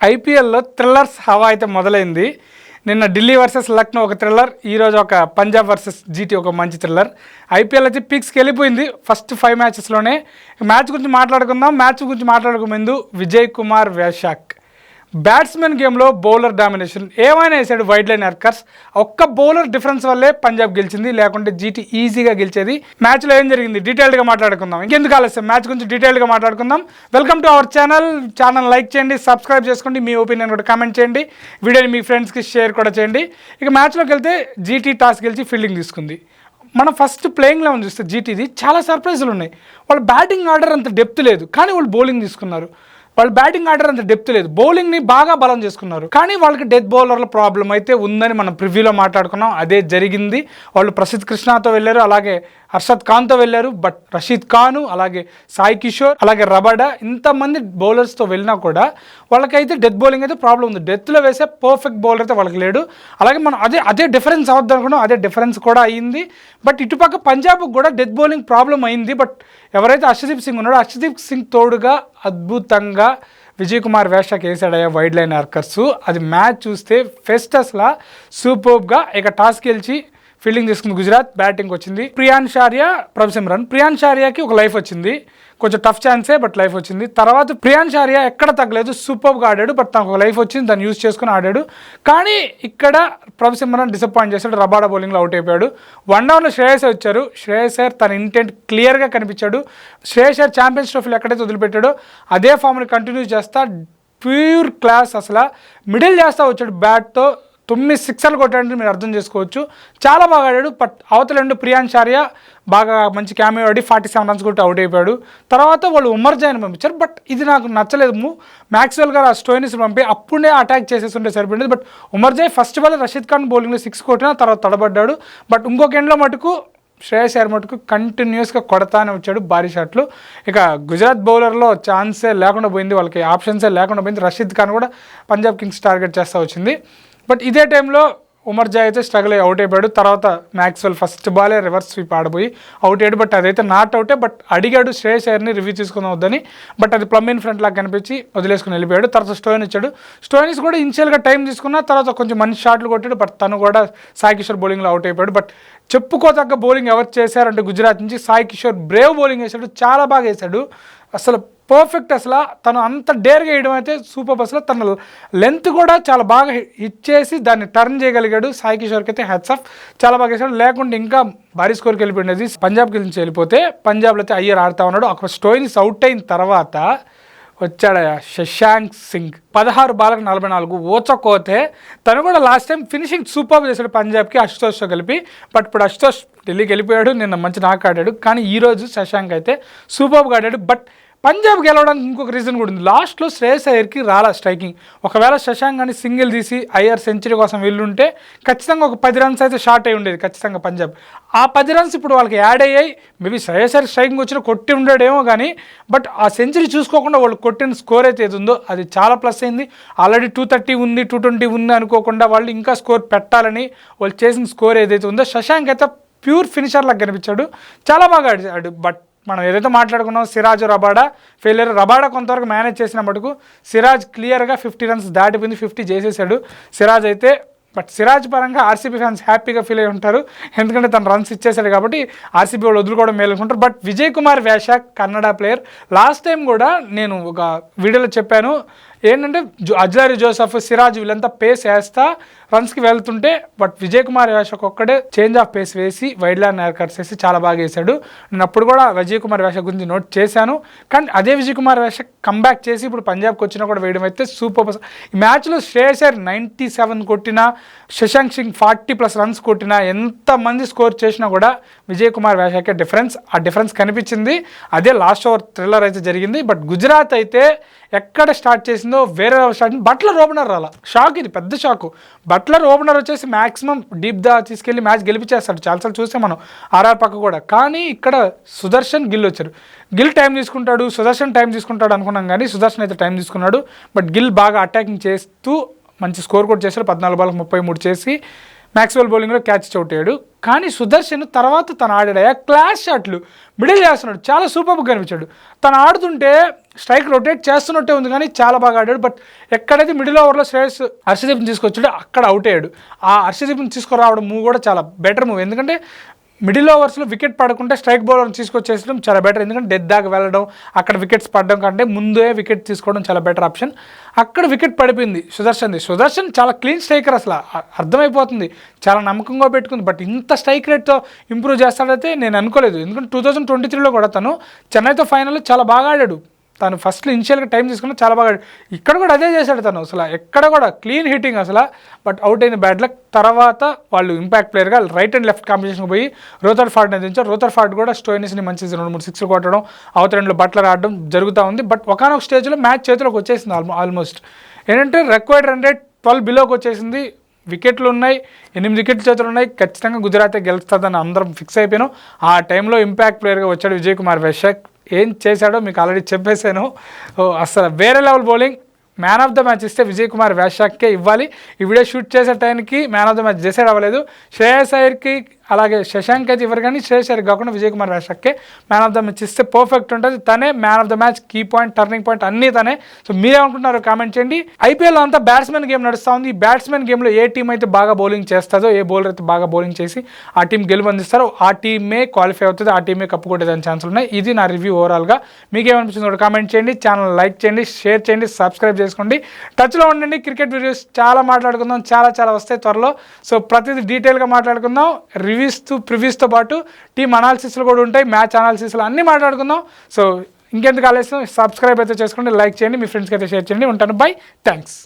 ఐపీఎల్లో థ్రిల్లర్స్ హవా అయితే మొదలైంది. నిన్న ఢిల్లీ వర్సెస్ లక్నో ఒక థ్రిల్లర్, ఈరోజు ఒక పంజాబ్ వర్సెస్ జీటీ ఒక మంచి థ్రిల్లర్. ఐపీఎల్ అయితే పీక్స్కి వెళ్ళిపోయింది ఫస్ట్ 5 మ్యాచెస్లోనే. మ్యాచ్ గురించి మాట్లాడుకుందాం. మ్యాచ్ గురించి మాట్లాడుకునే ముందు విజయ్ కుమార్ వైశాఖ్ బ్యాట్స్మెన్ గేమ్లో బౌలర్ డామినేషన్ ఏమైనా వేసాడు. వైడ్ లైన్ యార్కర్స్ ఒక్క బౌలర్ డిఫరెన్స్ వల్లే పంజాబ్ గెలిచింది, లేకుంటే జీటీ ఈజీగా గెలిచేది. మ్యాచ్లో ఏం జరిగింది డీటెయిల్డ్గా మాట్లాడుకుందాం. ఇంకెందుకు ఆలస్యం, మ్యాచ్ గురించి డీటెయిల్గా మాట్లాడుకుందాం. Welcome to our channel like చేయండి, సబ్స్క్రైబ్ చేసుకోండి, మీ ఒపీనియన్ కూడా కామెంట్ చేయండి, వీడియోని మీ ఫ్రెండ్స్కి షేర్ కూడా చేయండి. ఇక మ్యాచ్లోకి వెళ్తే జీటీ టాస్ గెలిచి ఫీల్డింగ్ తీసుకుంది. మనం ఫస్ట్ ప్లేయింగ్ లెవెన్ చూస్తే జీటీది చాలా సర్ప్రైజులు ఉన్నాయి. వాళ్ళ బ్యాటింగ్ ఆర్డర్ అంత డెప్త్ లేదు, కానీ వాళ్ళు బౌలింగ్ తీసుకున్నారు. వాళ్ళు బ్యాటింగ్ ఆర్డర్ అంత డెప్త్ లేదు, బౌలింగ్ని బాగా బలం చేసుకున్నారు. కానీ వాళ్ళకి డెత్ బౌలర్ల ప్రాబ్లం అయితే ఉందని మనం ప్రివ్యూలో మాట్లాడుకున్నాం. అదే జరిగింది. వాళ్ళు ప్రసిద్ధ్ కృష్ణతో వెళ్ళారు, అలాగే హర్షద్ ఖాన్తో వెళ్ళారు. బట్ రషీద్ ఖాన్, అలాగే సాయి కిషోర్, అలాగే రబాడా, ఇంతమంది బౌలర్స్తో వెళ్ళినా కూడా వాళ్ళకైతే డెత్ బౌలింగ్ అయితే ప్రాబ్లం ఉంది. డెత్లో వేసే పర్ఫెక్ట్ బౌలర్ అయితే వాళ్ళకి లేడు. అలాగే మనం అదే డిఫరెన్స్ అవుద్ది అనుకున్నాం, అదే డిఫరెన్స్ కూడా అయ్యింది. బట్ ఇటుపక్క పంజాబ్కి కూడా డెత్ బౌలింగ్ ప్రాబ్లం అయింది. బట్ ఎవరైతే హర్షదీప్ సింగ్ ఉన్నాడో, హర్షదీప్ సింగ్ తోడుగా అద్భుతంగా విజయ్ కుమార్ వైశాఖ్ వేసాడయ్యా వైడ్ లైన్ యార్కర్స్. అది మ్యాచ్ చూస్తే ఫెస్టస్లా సూపర్బ్గా ఇక టాస్ గెలిచి ఫీల్డింగ్ తీసుకుంది గుజరాత్. బ్యాటింగ్ వచ్చింది ప్రియాన్స్ ఆర్యా, ప్రభసిమ్రన్. ప్రియాన్స్ ఆర్యాకి ఒక లైఫ్ వచ్చింది, కొంచెం టఫ్ ఛాన్సే బట్ లైఫ్ వచ్చింది. తర్వాత ప్రియాన్స్ ఆర్యా ఎక్కడ తగ్గలేదు, సూపర్గా ఆడాడు. బట్ తనకు ఒక లైఫ్ వచ్చింది, దాన్ని యూజ్ చేసుకుని ఆడాడు. కానీ ఇక్కడ ప్రభసిమ్రన్ డిసప్పాయింట్ చేశాడు, రబాడా బౌలింగ్లో అవుట్ అయిపోయాడు. 1 డౌన్లో శ్రేయస్ వచ్చారు. శ్రేయస్ తన ఇంటెంట్ క్లియర్గా కనిపించాడు. శ్రేయస్ ఛాంపియన్స్ ట్రోఫీలు ఎక్కడైతే వదిలిపెట్టాడో అదే ఫామ్ని కంటిన్యూ చేస్తా ప్యూర్ క్లాస్, అసలు మిడిల్ చేస్తూ వచ్చాడు. బ్యాట్తో 9 సిక్సర్లు కొట్టాడంటే మీరు అర్థం చేసుకోవచ్చు. చాలా బాగా ఆడాడు. బట్ అవతల 2 ప్రియాన్స్ ఆర్యా బాగా మంచి క్యామియో ఆడి 47 రన్స్ కొట్టి అవుట్ అయిపోయాడు. తర్వాత వాళ్ళు ఉమర్జాయ్ని పంపించారు. బట్ ఇది నాకు నచ్చలేదు. మ్యాక్స్వెల్ గారు ఆ స్టోయినిస్ పంపి అప్పుడే అటాక్ చేసేస్తుంటే సరిపోయింది. But Omarzai first ball Rashid Khan బౌలింగ్లో 6 కొట్టినా తర్వాత తడబడ్డాడు. బట్ ఇంకొక ఎండ్లో మటుకు శ్రేయస్ అయ్యర్ మటుకు కంటిన్యూస్గా కొడతానే వచ్చాడు భారీ షాట్లు. ఇక గుజరాత్ బౌలర్లో ఛాన్సే లేకుండా పోయింది, వాళ్ళకి ఆప్షన్సే లేకుండా పోయింది. రషీద్ ఖాన్ కూడా పంజాబ్ కింగ్స్ టార్గెట్ చేస్తూ వచ్చింది. బట్ ఇదే టైంలో ఉమర్జాయ్ అయితే స్ట్రగుల్ అయ్యి అవుట్ అయిపోయాడు. తర్వాత మ్యాక్స్వెల్ ఫస్ట్ బాలే రివర్స్ స్వీప్ ఆడిపోయి అవుట్ అయ్యాడు. బట్ అదైతే నాట్ అవుటే. బట్ అడిగాడు శ్రేయస్ అయ్యర్ని రివ్యూ తీసుకుని వద్దని. బట్ అది ప్లమ్మిన్ ఫ్రంట్ లాగా కనిపించి వదిలేసుకుని వెళ్ళిపోయాడు. తర్వాత స్టోయినిస్ వచ్చాడు. స్టోయినిస్ కూడా ఇనిషియల్గా టైం తీసుకున్న తర్వాత కొంచెం మంచి షాట్లు కొట్టాడు. బట్ తను కూడా సాయి కిషోర్ బౌలింగ్లో అవుట్ అయిపోయాడు. బట్ చెప్పుకోతగ్గ బౌలింగ్ ఎవరు చేశారంటే గుజరాత్ నుంచి సాయి కిషోర్ బ్రేవ్ బౌలింగ్ వేశాడు, చాలా బాగా వేశాడు. అసలు పర్ఫెక్ట్. అసలు తను అంత డేర్గా వేయడం అయితే సూపర్. అసలు తన లెంత్ కూడా చాలా బాగా హిట్ చేసి దాన్ని టర్న్ చేయగలిగాడు. సాయి కిషోర్కి అయితే హ్యాట్స్ ఆఫ్, చాలా బాగా వేసాడు. లేకుంటే ఇంకా భారీ స్కోర్కి వెళ్ళిపోయినది. పంజాబ్కి నుంచి వెళ్ళిపోతే పంజాబ్లో అయితే అయ్యర్ ఆడుతూ ఉన్నాడు. ఒక స్టోయినిస్ అవుట్ అయిన తర్వాత వచ్చాడు శశాంక్ సింగ్. 16 బాల్కి 44 ఓచకోతే. తను కూడా లాస్ట్ టైం ఫినిషింగ్ సూపర్గా చేశాడు పంజాబ్కి అశుతోష్తో కలిపి. బట్ ఇప్పుడు అశుతోష్ ఢిల్లీకి వెళ్ళిపోయాడు, నిన్న మంచి నాక్ ఆడాడు. కానీ ఈరోజు శశాంక్ అయితే సూపర్గా ఆడాడు. బట్ పంజాబ్ గెలవడానికి ఇంకొక రీజన్ కూడా ఉంది. లాస్ట్లో శ్రేయస్ అయ్యర్కి రాలా స్ట్రైకింగ్. ఒకవేళ శశాంక్ అని సింగిల్ తీసి అయ్యర్ సెంచరీ కోసం వెళ్ళుంటే ఖచ్చితంగా ఒక 10 రన్స్ అయితే షార్ట్ అయి ఉండేది ఖచ్చితంగా పంజాబ్. ఆ 10 రన్స్ ఇప్పుడు వాళ్ళకి యాడ్ అయ్యాయి. మేబీ శ్రేయస్ అయ్యర్ స్ట్రైకింగ్ వచ్చినా కొట్టి ఉండేడేమో కానీ, బట్ ఆ సెంచరీ చూసుకోకుండా వాళ్ళు కొట్టిన స్కోర్ అయితే ఏది ఉందో అది చాలా ప్లస్ అయింది. ఆల్రెడీ 230 ఉంది, 220 ఉంది అనుకోకుండా వాళ్ళు ఇంకా స్కోర్ పెట్టాలని వాళ్ళు చేసిన స్కోర్ ఏదైతే ఉందో, శశాంక్ అయితే ప్యూర్ ఫినిషర్ లాగా కనిపించాడు, చాలా బాగా ఆడాడు. బట్ మనం ఏదైతే మాట్లాడుకున్నాం సిరాజ్ రబాడా ఫెయిలియర్. రబాడా కొంతవరకు మేనేజ్ చేసిన మటుకు సిరాజ్ క్లియర్గా 50 రన్స్ దాటిపోయింది, 50 చేసేసాడు సిరాజ్ అయితే. బట్ సిరాజ్ పరంగా ఆర్సీబీ ఫ్యాన్స్ హ్యాపీగా ఫీల్ అయి ఉంటారు, ఎందుకంటే తను రన్స్ ఇచ్చేసాడు కాబట్టి ఆర్సీబీ వాళ్ళు వదులుకోవడం మేలుకుంటారు. But Vijay Kumar Vyshak Kannada player. Last time కూడా నేను ఒక వీడియోలో చెప్పాను ఏంటంటే అజ్లారి జోసఫ్, సిరాజ్ వీళ్ళంతా పేస్ వేస్తా రన్స్కి వెళ్తుంటే, బట్ విజయ్ కుమార్ వైశాఖ్ ఒక్కడే చేంజ్ ఆఫ్ పేస్ వేసి వైడ్ లైన్ యార్కర్స్ వేసి చాలా బాగా వేసాడు. నేను అప్పుడు కూడా విజయ్ కుమార్ వైశాఖ్ గురించి నోట్ చేశాను. కానీ అదే విజయ్ కుమార్ వైశాఖ్ కంబ్యాక్ చేసి ఇప్పుడు పంజాబ్కి వచ్చినా కూడా వేయడం అయితే సూపర్. ఈ మ్యాచ్లో శ్రేయస్ అయ్యర్ 97 కొట్టినా, శశాంక్ సింగ్ 40+ రన్స్ కొట్టినా, ఎంతమంది స్కోర్ చేసినా కూడా విజయ్ కుమార్ వైశాఖే డిఫరెన్స్. ఆ డిఫరెన్స్ కనిపించింది. అదే లాస్ట్ ఓవర్ థ్రిల్లర్ అయితే జరిగింది. బట్ గుజరాత్ అయితే ఎక్కడ స్టార్ట్ చేసిందో వేరే స్టార్ట్. బట్లర్ ఓపెనర్ రాలా, షాక్, ఇది పెద్ద షాకు. బట్లర్ ఓపెనర్ వచ్చేసి మ్యాక్సిమం డీప్ దా తీసుకెళ్ళి మ్యాచ్ గెలిపించేస్తాడు, చాలాసార్లు చూస్తే మనం ఆర్ఆర్ పక్క కూడా. కానీ ఇక్కడ సుదర్శన్ గిల్ వచ్చారు. గిల్ టైం తీసుకుంటాడు, సుదర్శన్ టైం తీసుకుంటాడు అనుకున్నాం, కానీ సుదర్శన్ అయితే టైం తీసుకున్నాడు. బట్ గిల్ బాగా అటాకింగ్ చేస్తూ మంచి స్కోర్ కూడా చేశాడు. 14 బాల్కి 33 చేసి మ్యాక్స్వెల్ బౌలింగ్లో క్యాచ్ చౌటాడు. కానీ సుదర్శన్ తర్వాత తను ఆడాడు క్లాష్ షాట్లు మిడిల్ చేస్తున్నాడు, చాలా సూపర్గా కనిపించాడు. తను ఆడుతుంటే స్ట్రైక్ రొటేట్ చేస్తున్నట్టే ఉంది కానీ చాలా బాగా ఆడాడు. బట్ ఎక్కడైతే మిడిల్ ఓవర్లో శ్రేయస్ హర్షదీప్ని తీసుకొచ్చాడో అక్కడ అవుట్ అయ్యాడు. ఆ హర్షదీప్ని తీసుకురావడం మూవ్ కూడా చాలా బెటర్ మూవ్, ఎందుకంటే మిడిల్ ఓవర్స్లో వికెట్ పడకుండా స్ట్రైక్ బౌలర్ని తీసుకొచ్చేసడం చాలా బెటర్. ఎందుకంటే డెత్ దాకా వెళ్ళడం, అక్కడ వికెట్స్ పడడం కంటే ముందే వికెట్ తీసుకోవడం చాలా బెటర్ ఆప్షన్. అక్కడ వికెట్ పడిపోయింది సుదర్శన్ చాలా క్లీన్ స్ట్రైకర్, అసలు అర్థమైపోతుంది, చాలా నమ్మకంగా పెట్టుకుంది. బట్ ఇంత స్ట్రైక్ రేట్తో ఇంప్రూవ్ చేస్తాడైతే నేను అనుకోలేదు. ఎందుకంటే 2023లో కూడా తను చెన్నైతో ఫైనల్లో చాలా బాగా ఆడాడు. తను ఫస్ట్లో ఇనిషియల్గా టైం తీసుకుని చాలా బాగా ఇక్కడ కూడా అదే చేశాడు తను, అసలు ఎక్కడ కూడా క్లీన్ హిట్టింగ్ అసలు. బట్ అవుట్ అయిన బ్యాడ్ లక్. తర్వాత వాళ్ళు ఇంపాక్ట్ ప్లేయర్గా రైట్ అండ్ లెఫ్ట్ కాంబినేషన్కి పోయి రూథర్ఫర్డ్ని దించారు. రూథర్ఫర్డ్ కూడా స్టోయినిస్ని మంచి 2-3 సిక్స్లు కొట్టడం, అవతల రెండులో బట్లర్ ఆడడం జరుగుతూ ఉంది. బట్ ఒకనొక స్టేజ్లో మ్యాచ్ చేతిలోకి వచ్చేసింది ఆల్మోస్ట్. ఏంటంటే రిక్వైర్డ్ రన్ రేట్ 12 బిలోకి వచ్చేసింది. వికెట్లు ఉన్నాయి, 8 వికెట్ల చేతులు ఉన్నాయి, ఖచ్చితంగా గుజరాతే గెలుస్తుందని అందరం ఫిక్స్ అయిపోయాను. ఆ టైంలో ఇంపాక్ట్ ప్లేయర్గా వచ్చాడు విజయ్ కుమార్ వైశాఖ్. ఏం చేశాడో మీకు ఆల్రెడీ చెప్పేశాను. అసలు వేరే level bowling. Man of the match ఇస్తే విజయ్ కుమార్ వైశాఖ్కే ఇవ్వాలి. ఈ వీడియో షూట్ చేసే టైంకి man of the match decide అవ్వలేదు. శ్రేయస్ అయ్యర్కి అలాగే శశాంక్ అయితే ఇవ్వరు, కానీ శ్రేయస్ అయ్యర్ కాకుండా విజయ్ కుమార్ వైశాఖ్కే మ్యాన్ ఆఫ్ ద మ్యాచ్ ఇస్తే పర్ఫెక్ట్ ఉంటుంది. తనే man of the match, key point, turning point అన్నీ తనే. సో మీరేమనుకుంటున్నారో కామెంట్ చేయండి. ఐపీఎల్లో అంతా బ్యాట్స్మెన్ గేమ్ నడుస్తూ ఉంది. ఈ బ్యాట్స్మెన్ గేమ్లో ఏ టీం అయితే బాగా బౌలింగ్ చేస్తుందో, ఏ బౌలర్ అయితే బాగా బౌలింగ్ చేసి ఆ టీం గెలుపొందిస్తారో ఆ టీమే క్వాలిఫై అవుతుంది, ఆ టీమే కప్పు కొట్టేదాని ఛాన్సులు ఉన్నాయి. ఇది నా రివ్యూ ఓవరాల్గా. మీకేమనిపిస్తుందో కూడా కామెంట్ చేయండి. ఛానల్ లైక్ చేయండి, షేర్ చేయండి, సబ్స్క్రైబ్ చేసుకోండి. టచ్లో ఉండండి. క్రికెట్ వీడియోస్ చాలా మాట్లాడుకుందాం, చాలా వస్తాయి త్వరలో. సో ప్రతిదీ డీటెయిల్గా మాట్లాడుకుందాం. ప్రివ్యూస్తో పాటు టీమ్ అనాలిసిస్లు కూడా ఉంటాయి, మ్యాచ్ అనాలిసిస్లు అన్నీ మాట్లాడుకుందాం. సో ఇంకెందుకు ఆలస్యం, సబ్స్క్రైబ్ అయితే చేసుకోండి, లైక్ చేయండి, మీ ఫ్రెండ్స్కి అయితే షేర్ చేయండి. ఉంటాను, బై, థ్యాంక్స్.